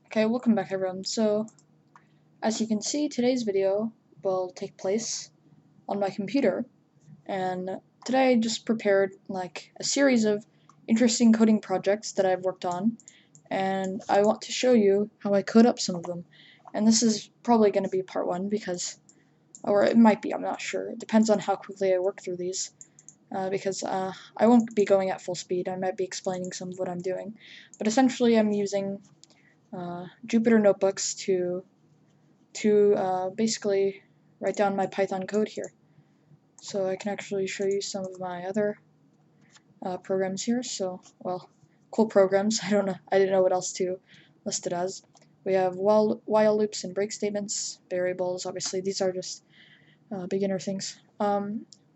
Okay, welcome back everyone. So, as you can see, today's video will take place on my computer, and today I just prepared like a series of interesting coding projects that I've worked on, and I want to show you how I code up some of them. And this is probably going to be part 1 because, or it might be, I'm not sure. It depends on how quickly I work through these. Because I won't be going at full speed. I might be explaining some of what I'm doing, but essentially I'm using Jupyter notebooks to basically write down my Python code here. So I can actually show you some of my other programs here. So, well, cool programs. I didn't know what else to list it as. We have while loops and break statements, variables. Obviously, these are just beginner things.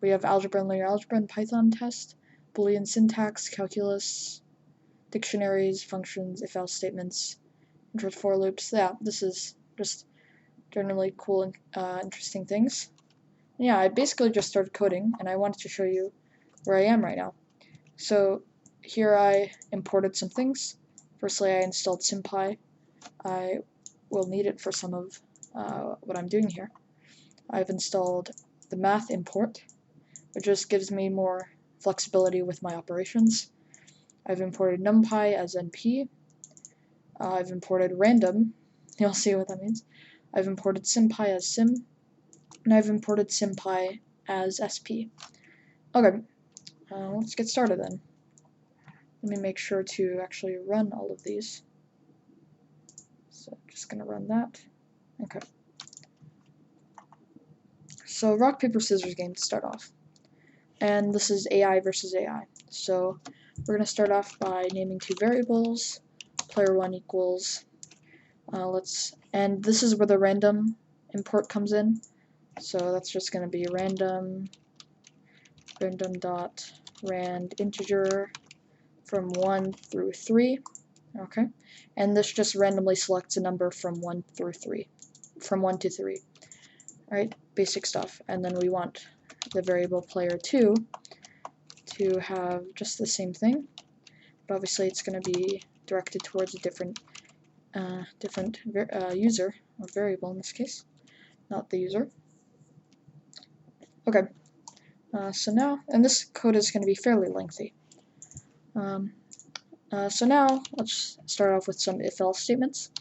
We have algebra and linear algebra and Python test, Boolean syntax, calculus, dictionaries, functions, if-else statements, intro for loops. Yeah, this is just generally cool and interesting things. Yeah, I basically just started coding, and I wanted to show you where I am right now. So here I imported some things. Firstly, I installed SymPy. I will need it for some of what I'm doing here. I've installed the math import, which just gives me more flexibility with my operations. I've imported NumPy as NP. I've imported random. You'll see what that means. I've imported SymPy as sim, and I've imported SymPy as SP. Okay, let's get started then. Let me make sure to actually run all of these. So just gonna run that. Okay. So rock, paper, scissors game to start off. And this is AI versus AI. So we're gonna start off by naming two variables. Player1 equals and this is where the random import comes in. So that's just going to be random dot rand integer from 1 through 3. Okay, and this just randomly selects a number from 1 through 3, from 1 to 3. All right, basic stuff. And then we want the variable player2 to have just the same thing, but obviously it's going to be directed towards a different user, or variable in this case, not the user. Okay, so now, and this code is going to be fairly lengthy. So now, let's start off with some if-else statements.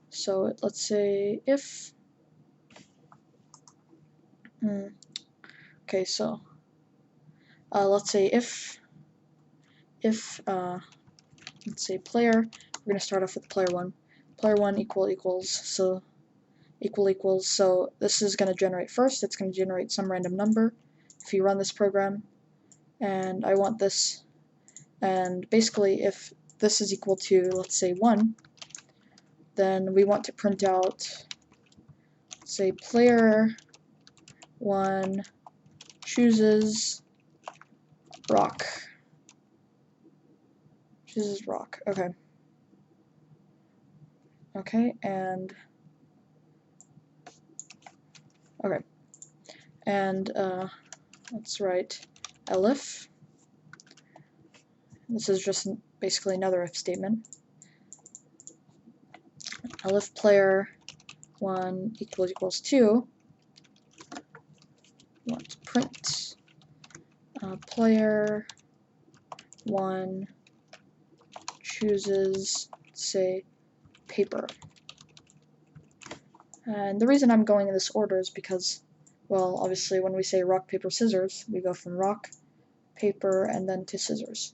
So let's say if, okay, so let's say if let's say player, we're going to start off with player1. Player1 equals, so equals, so this is going to generate first, it's going to generate some random number. If you run this program, and I want this, and basically if this is equal to, let's say 1, then we want to print out, say player1 chooses rock. Okay. Okay, and okay. And let's write elif. This is just basically another if statement. Elif player1 equals 2. We want to print player1 chooses, say, paper. And the reason I'm going in this order is because, well, obviously when we say rock, paper, scissors, we go from rock, paper, and then to scissors.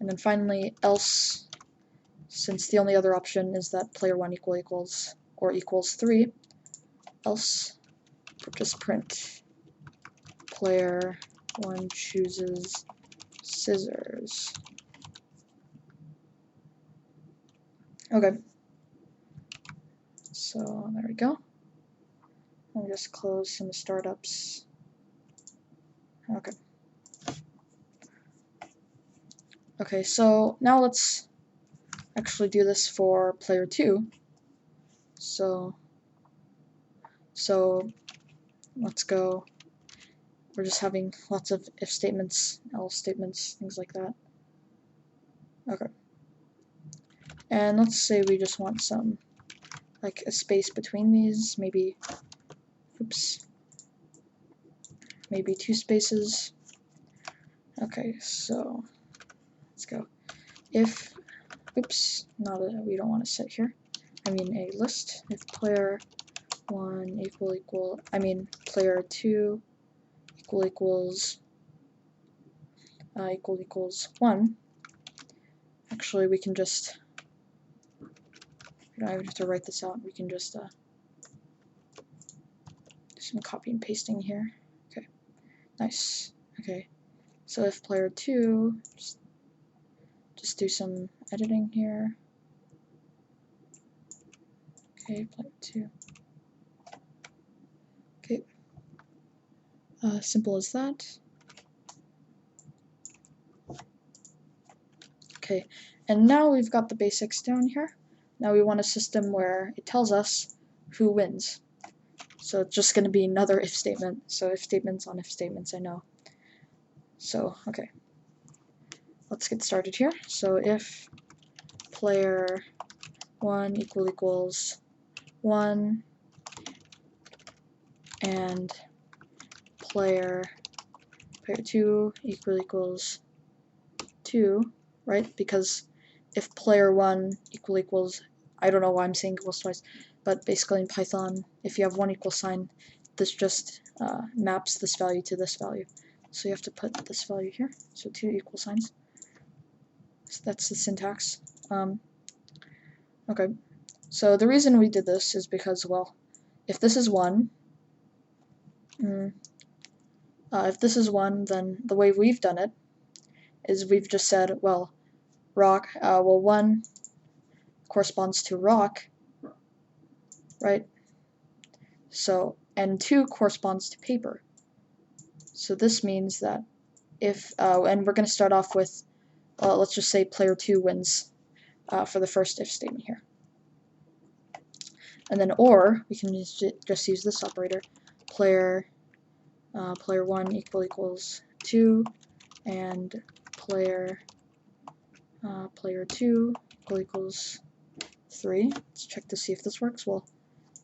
And then finally, else, since the only other option is that player1 equals 3, else just print player1 chooses scissors. Okay. So there we go. I'll just close some startups. Okay. Okay, so now let's actually do this for player 2. So let's go. We're just having lots of if statements, else statements, things like that. Okay. And let's say we just want some like a space between these, maybe, oops, maybe 2 spaces. Okay, so let's go. If, oops, we don't want to set here. I mean a list. If player 1 player 2 equals 1. Actually, we can just, we don't even have to write this out. We can just do some copy and pasting here. Okay, nice. Okay, so if player 2, just do some editing here. Okay, player 2. Okay, simple as that. Okay, and now we've got the basics down here. Now we want a system where it tells us who wins. So it's just going to be another if statement. So if statements on if statements, I know. So, okay. Let's get started here. So if player 1 equals 1 and player 2 equals 2, right? Because if player 1 equals, I don't know why I'm saying equals twice, but basically in Python, if you have 1 equal sign, this just maps this value to this value. So you have to put this value here, so 2 equal signs. So that's the syntax. Okay, so the reason we did this is because, well, if this is 1, then the way we've done it is we've just said, well, 1 corresponds to rock, right? So, and 2 corresponds to paper. So this means that if, and we're going to start off with, let's just say player 2 wins for the first if statement here. And then or, we can just use this operator, player 1 equals 2, and player 2 equals 3. Let's check to see if this works. Well,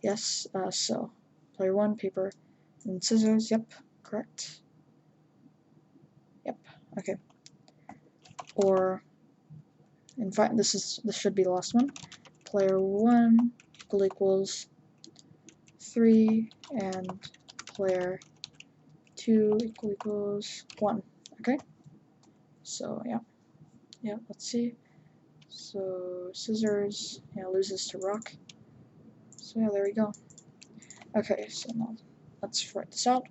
yes, so player 1, paper, and scissors, yep, correct. Yep, okay. Or, in fact, this should be the last one. Player 1 equals 3, and player 2 equals 1. Okay? So, yeah, let's see. So, scissors, loses to rock. So, yeah, there we go. Okay, so now let's write this out.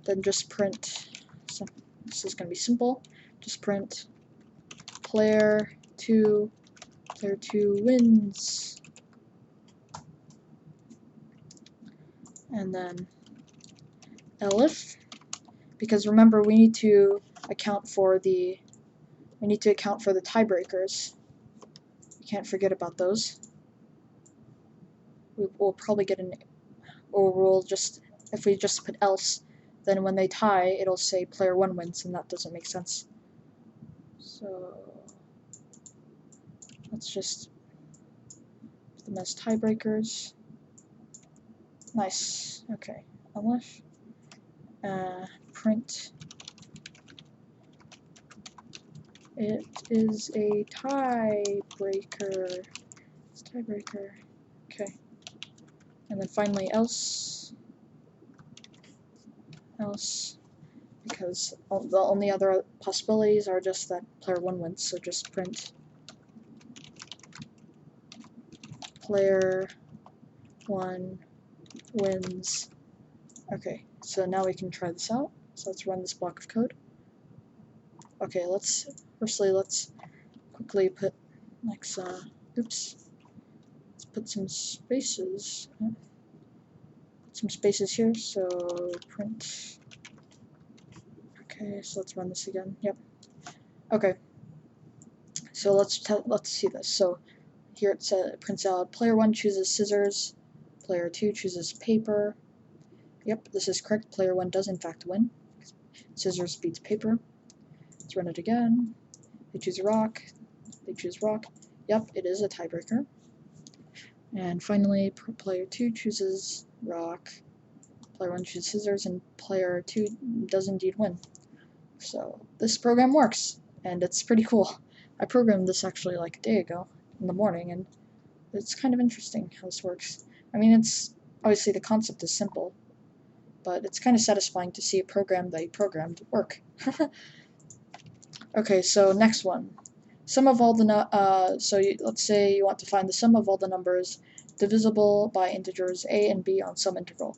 Then just print, so this is going to be simple. Just print player 2 wins. And then elif, because remember we need to account for the tiebreakers. We can't forget about those. We'll probably get or if we just put else, then when they tie, it'll say player 1 wins, and that doesn't make sense. So let's just put them as tiebreakers. Nice. Okay. Elif. Print. It is a tiebreaker. It's tiebreaker. Okay. And then finally else, because the only other possibilities are just that player 1 wins, so just print player 1 wins. Okay, so now we can try this out. So let's run this block of code. Okay, let's quickly put let's put some spaces. Some spaces here, so print. Okay, so let's run this again. Yep. Okay. So let's see this. So here it prints out player 1 chooses scissors, player 2 chooses paper. Yep, this is correct. Player 1 does in fact win. Scissors beats paper. Let's run it again. They choose rock. They choose rock. Yep, it is a tiebreaker. And finally, player 2 chooses rock, player 1 chooses scissors, and player 2 does indeed win. So this program works, and it's pretty cool. I programmed this actually like a day ago in the morning, and it's kind of interesting how this works. I mean, it's obviously the concept is simple, but it's kind of satisfying to see a program that you programmed work. Okay, so next one. Sum of all the let's say you want to find the sum of all the numbers divisible by integers a and b on some interval.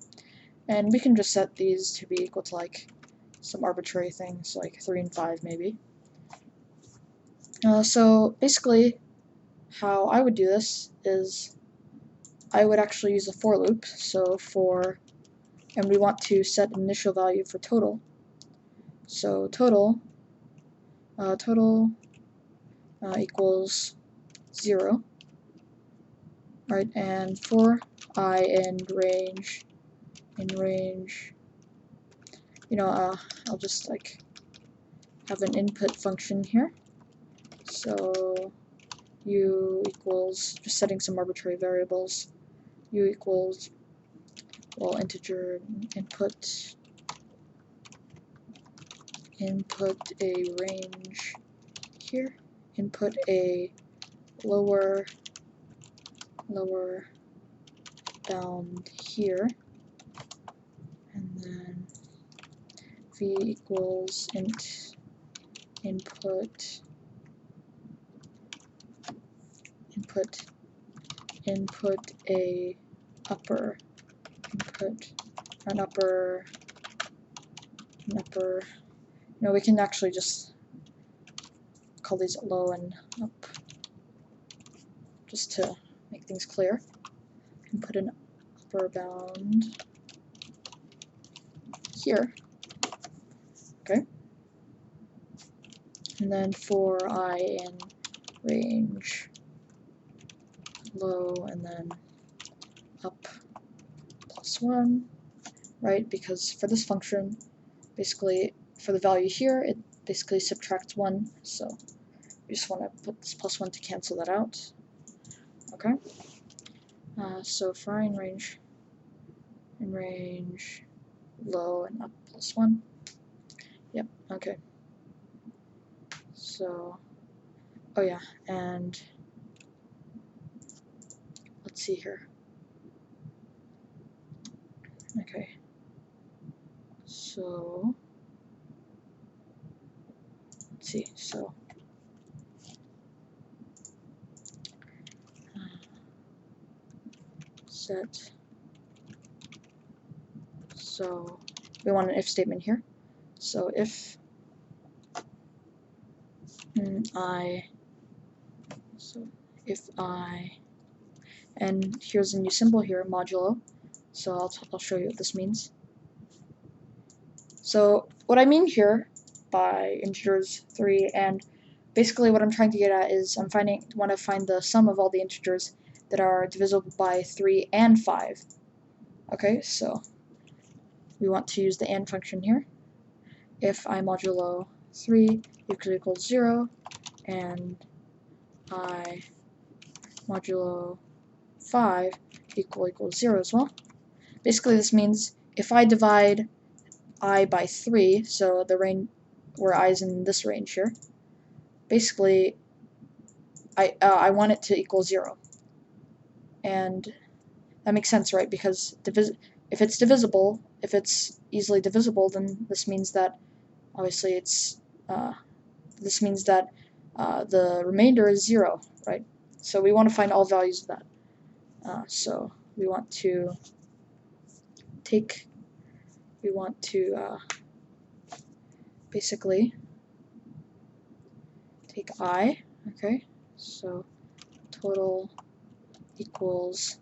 And we can just set these to be equal to like some arbitrary things, like 3 and 5 maybe. So basically, how I would do this is I would actually use a for loop. So and we want to set an initial value for total. So total equals 0, right? And for I in range, I'll just like have an input function here. So u equals, just setting some arbitrary variables, u equals, well, integer input a range here, input a lower bound here, and then v equals input a upper no, we can actually just call these low and up just to make things clear. And put an upper bound here. Okay. And then for I in range low and then up +1, right? Because for this function, basically for the value here, it basically subtracts 1, so we just want to put this +1 to cancel that out. Okay. So for I in range low and up +1. Yep. Okay. So, oh yeah, and let's see here. Okay. So let's see. So set. So we want an if statement here. So if I, and here's a new symbol here, modulo. So I'll show you what this means. So what I mean here by integers 3, and basically what I'm trying to get at is want to find the sum of all the integers that are divisible by 3 and 5. Okay, so we want to use the and function here. If I modulo 3 equals 0 and I modulo 5 equals 0 as well. Basically this means if I divide I by 3, so the range where I is in this range here, basically I want it to equal 0. And that makes sense, right? Because if it's divisible, if it's easily divisible, then this means that obviously it's this means that the remainder is 0, right? So we want to find all values of that. So we want to basically take I, okay? So total equals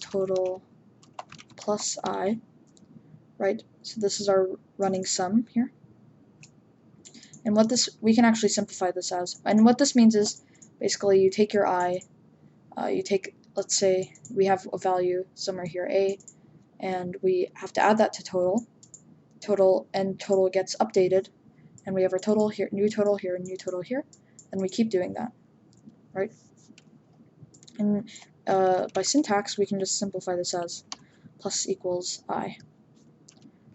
total plus I, right? So this is our running sum here. And what we can actually simplify this as, and what this means is basically you take your I, let's say we have a value somewhere here, A, and we have to add that to total, and total gets updated, and we have our total here, new total here, and new total here, and we keep doing that, right? And by syntax, we can just simplify this as plus equals I,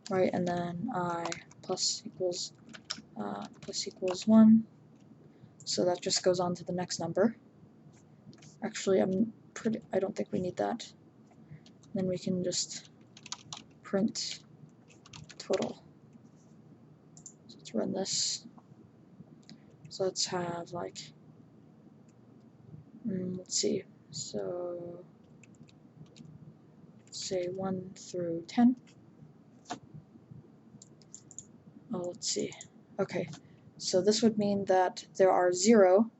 right? And then I plus equals 1. So that just goes on to the next number. Actually, I don't think we need that. Then we can just print total. So let's run this. So let's have like, let's see. So let's say 1 through 10. Oh, let's see. Okay, so this would mean that there are 0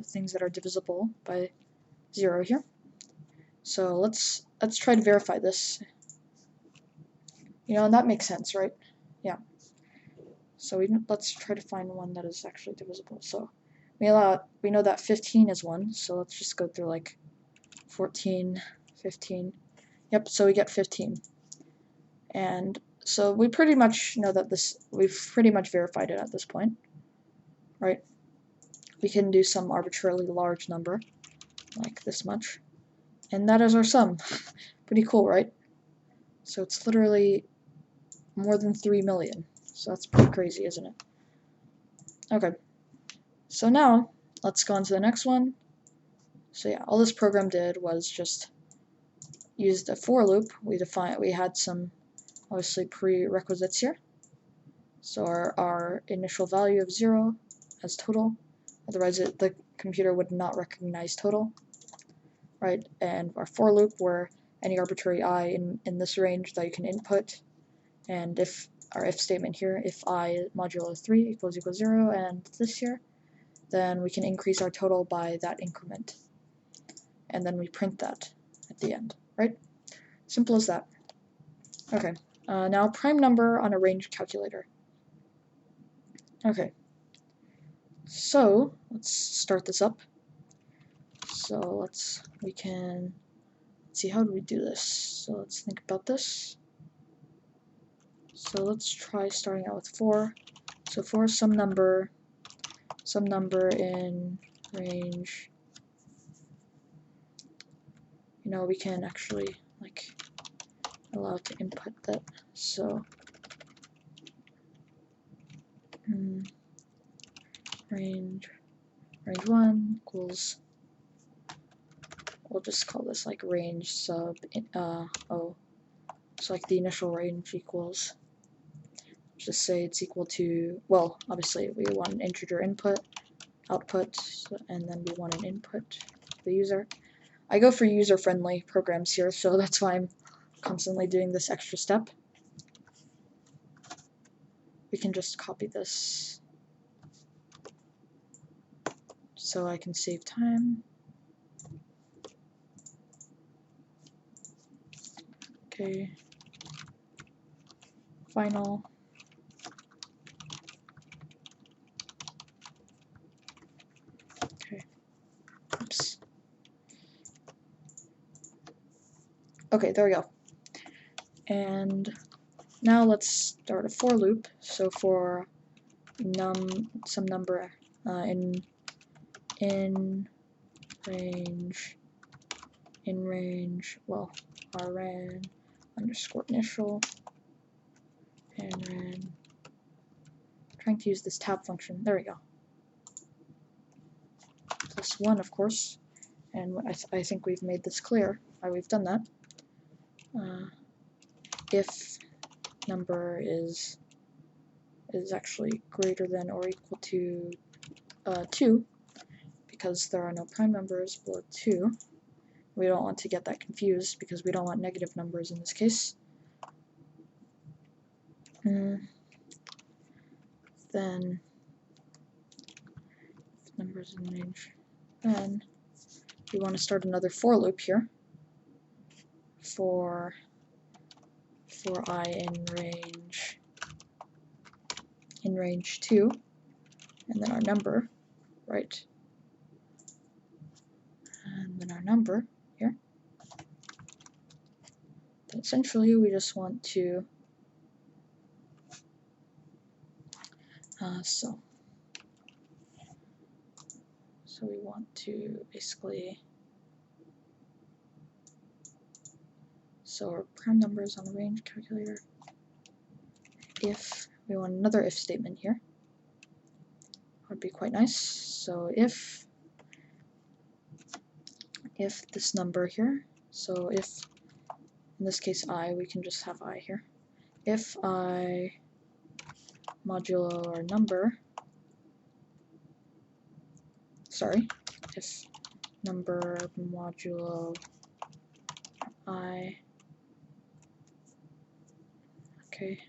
things that are divisible by 0 here. So let's try to verify this. And that makes sense, right? Yeah. So let's try to find one that is actually divisible. So we know that 15 is 1, so let's just go through like 14, 15. Yep, so we get 15. And so we pretty much know that we've pretty much verified it at this point, right? We can do some arbitrarily large number, like this much, and that is our sum. Pretty cool, right? So it's literally more than 3 million. So that's pretty crazy, isn't it? Okay. So now, let's go on to the next one. So yeah, all this program did was just use the for loop. We had some, obviously, prerequisites here. So our initial value of 0 as total, otherwise the computer would not recognize total, right? And our for loop, where any arbitrary I in this range that you can input, and if our if statement here, if I modulo 3 equals 0, and this here, then we can increase our total by that increment. And then we print that at the end, right? Simple as that. Okay, now prime number on a range calculator. Okay, so let's start this up. So we can see, how do we do this? So let's think about this. So let's try starting out with 4. So for some number in range, we can actually allow to input that. So range 1 equals, we'll just call this like range sub O. So like the initial range equals, just say it's equal to, well, obviously we want an integer output, and then we want an input for the user. I go for user-friendly programs here, so that's why I'm constantly doing this extra step. We can just copy this so I can save time. Okay, final. Okay, oops. Okay, there we go. And now let's start a for loop. So for some number in range, well, rn underscore initial, and ran. Trying to use this tab function. There we go. Plus 1, of course. And I think we've made this clear why we've done that. If number is actually greater than or equal to 2, because there are no prime numbers below 2. We don't want to get that confused because we don't want negative numbers in this case. Then if numbers in range, then we want to start another for loop here for I in range 2, and then our number, right? And then our number here. Then essentially we just want to so So we want to basically, so our prime numbers on the range calculator. If we want another if statement here, would be quite nice. So if this number here, so if in this case I, we can just have I here. If I modulo our number, sorry, if number modulo I, okay,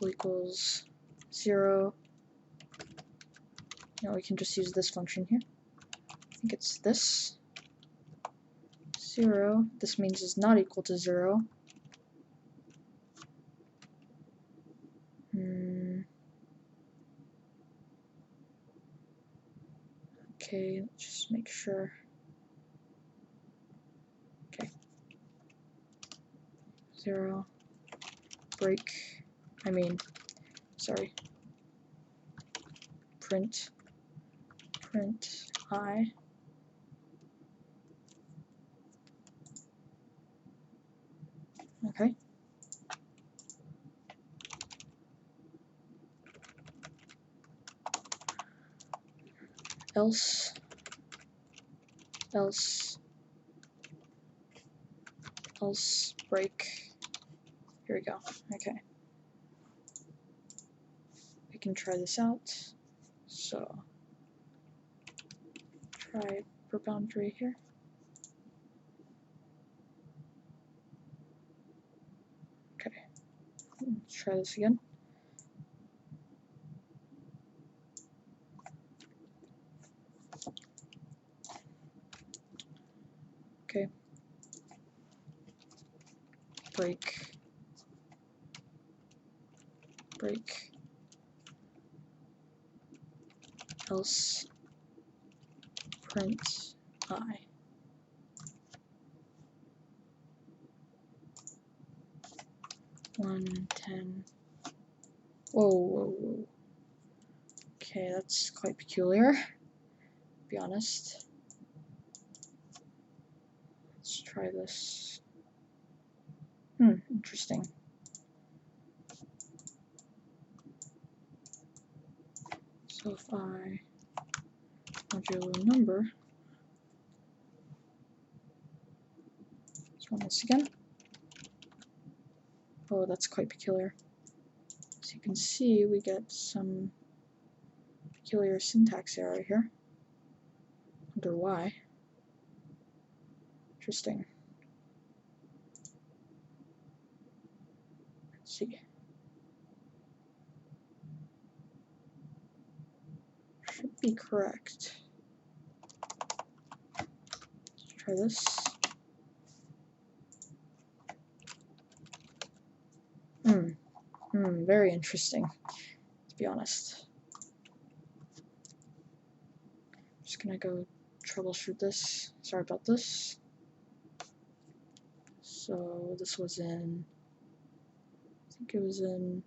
equals 0. Now we can just use this function here. I think it's this. 0. This means is not equal to 0. Okay, let's just make sure. Okay. 0. Break. Sorry. Print I. Okay. Else break. Here we go. Okay. We can try this out. So try for boundary here. Okay. Let's try this again. Okay. Break. Else print I. One 10. Whoa. Okay, that's quite peculiar, to be honest. Let's try this. Interesting. So if I modulo number, let's run this again. Oh, that's quite peculiar. As you can see, we get some peculiar syntax error here. Wonder why. Interesting. Let's see. Should be correct. Let's try this. Very interesting, to be honest. I'm just gonna go troubleshoot this. Sorry about this. So this was in, I think it was in,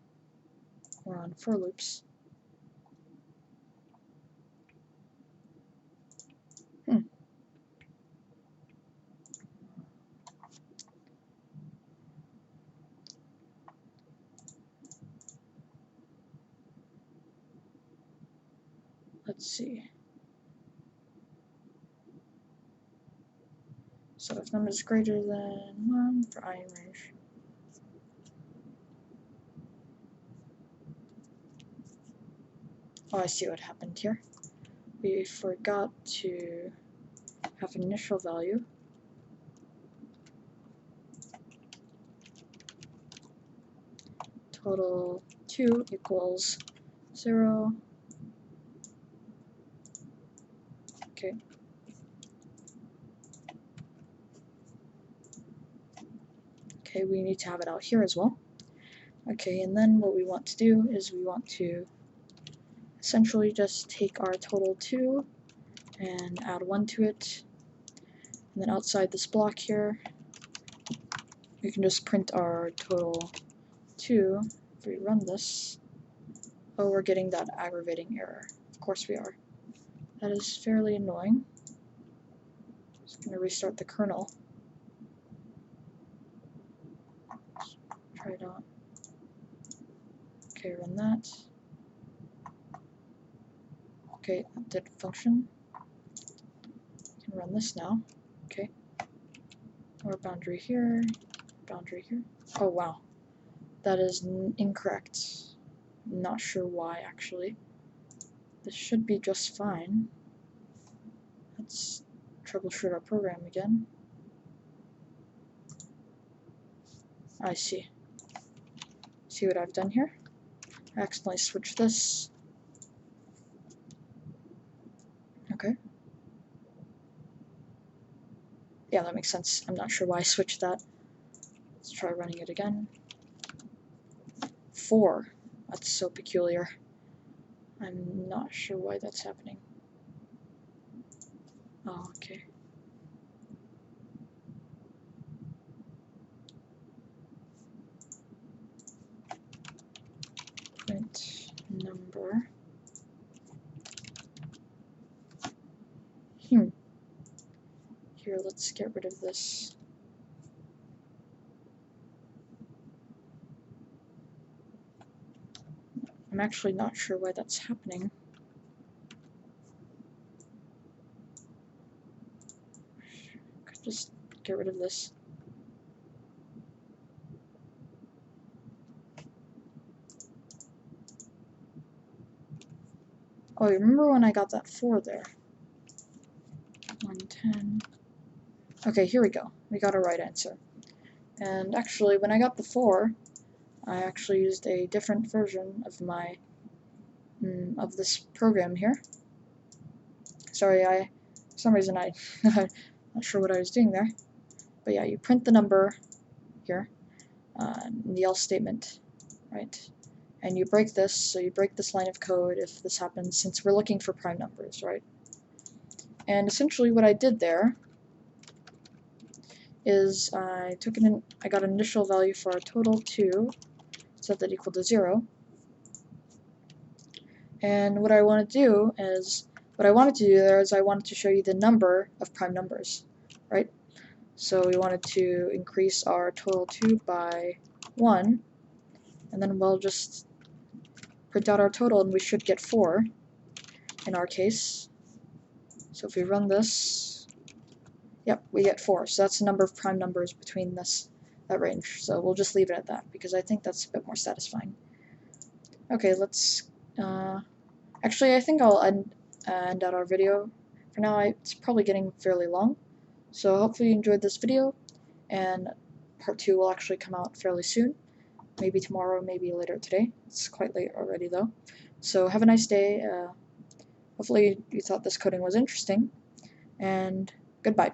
we're on for loops. Let's see. So if number is greater than 1 for I in range. Oh, I see what happened here. We forgot to have an initial value. Total 2 equals 0. Okay. Okay, we need to have it out here as well. Okay, and then what we want to do is we want to essentially just take our total 2 and add 1 to it. And then outside this block here, we can just print our total 2. If we run this, oh, we're getting that aggravating error. Of course we are. That is fairly annoying. Just going to restart the kernel. Try it out. Okay, run that. Okay, that did function. We can run this now. Okay. More boundary here, boundary here. Oh wow, that is incorrect. Not sure why actually. This should be just fine. Let's troubleshoot our program again. I see. See what I've done here? I accidentally switched this. Okay. Yeah, that makes sense. I'm not sure why I switched that. Let's try running it again. 4. That's so peculiar. I'm not sure why that's happening. Oh, okay. Print number. Here, let's get rid of this. I'm actually not sure why that's happening. Could just get rid of this. Oh, you remember when I got that 4 there? 110. Okay, here we go. We got a right answer. And actually, when I got the 4, I actually used a different version of my of this program here. Sorry, for some reason I'm not sure what I was doing there. But yeah, you print the number here in the else statement, right? And you break this, so you break this line of code if this happens, since we're looking for prime numbers, right? And essentially what I did there is I got an initial value for a total 2, set that equal to 0. And what I wanted to do there is I wanted to show you the number of prime numbers, right? So we wanted to increase our total 2 by 1, and then we'll just print out our total, and we should get 4 in our case. So if we run this, yep, we get 4. So that's the number of prime numbers between that range. So we'll just leave it at that, because I think that's a bit more satisfying. Okay, let's actually, I think I'll end out our video. For now, it's probably getting fairly long. So hopefully you enjoyed this video, and part 2 will actually come out fairly soon. Maybe tomorrow, maybe later today. It's quite late already though. So have a nice day. Hopefully you thought this coding was interesting, and goodbye.